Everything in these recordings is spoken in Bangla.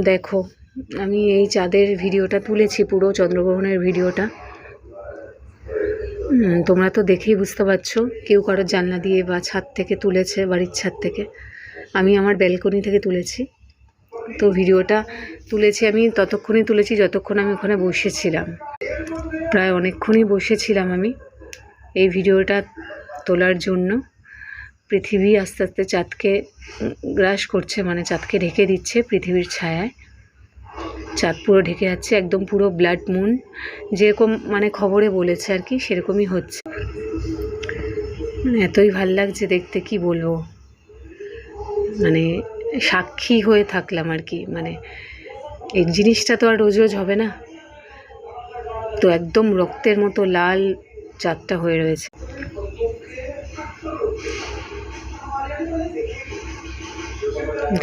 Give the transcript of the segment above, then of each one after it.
দেখো আমি এই চাঁদের ভিডিওটা তুলেছি, পুরো চন্দ্রগ্রহণের ভিডিওটা। তোমরা তো দেখেই বুঝতে পারছো, কেউ কারোর জানলা দিয়ে বা ছাদ থেকে তুলেছে, বাড়ির ছাদ থেকে। আমি আমার ব্যালকনি থেকে তুলেছি। তো ভিডিওটা তুলেছি আমি ততক্ষণই তুলেছি যতক্ষণ আমি ওখানে বসেছিলাম। প্রায় অনেকক্ষণই বসেছিলাম আমি এই ভিডিওটা তোলার জন্য। পৃথিবী আস্তে আস্তে চাঁদকে গ্রাস করছে, মানে চাঁদকে ঢেকে দিচ্ছে পৃথিবীর ছায়ায়। চাঁদ পুরো ঢেকে যাচ্ছে, একদম পুরো ব্লাড মুন, যেরকম মানে খবরে বলেছে আর কি, সেরকমই হচ্ছে। এতই ভাল লাগছে দেখতে, কি বলবো, মানে সাক্ষী হয়ে থাকলাম আর কি। মানে এই জিনিসটা তো আর রোজ রোজ হবে না। তো একদম রক্তের মতো লাল চাঁদটা হয়ে রয়েছে।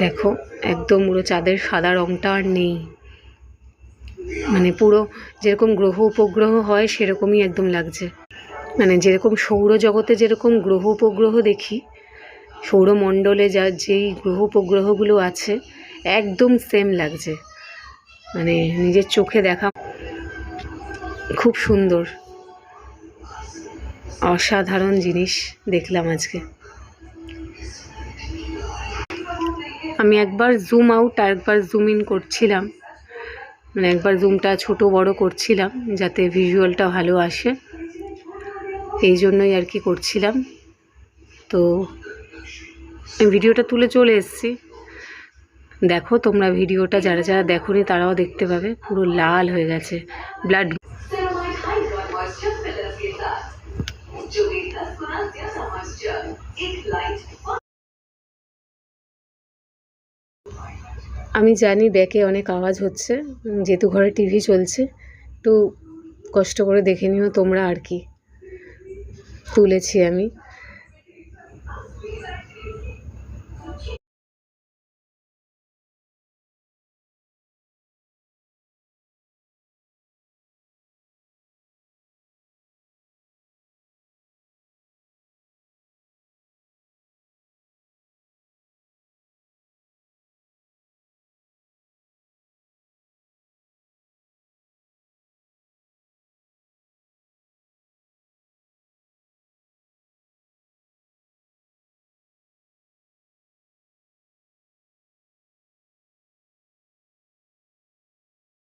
দেখো একদম পুরো চাঁদের সাদা রঙটা আর নেই, মানে পুরো যেরকম গ্রহ উপগ্রহ হয় সেরকমই একদম লাগছে। মানে যেরকম সৌরজগতে যেরকম গ্রহ উপগ্রহ দেখি, সৌরমণ্ডলে যেই গ্রহ উপগ্রহগুলো আছে একদম সেম লাগছে। মানে নিজের চোখে দেখা খুব সুন্দর, অসাধারণ জিনিস দেখলাম আজকে। আমি একবার জুম আউট আর একবার জুম ইন করছিলাম, মানে একবার জুমটা ছোট বড় করছিলাম যাতে ভিজুয়ালটা ভালো আসে, এই জন্যই আর কি করছিলাম। তো ভিডিওটা তুলে চলে এসেছি। দেখো তোমরা ভিডিওটা, যারা যারা দেখোনি তারাও দেখতে পাবে, পুরো লাল হয়ে গেছে ব্লাড। আমি জানি ব্যাকে অনেক আওয়াজ হচ্ছে, যেহেতু ঘরে টিভি চলছে, একটু কষ্ট করে দেখে নিও তোমরা আর কি। তুলেছি আমি।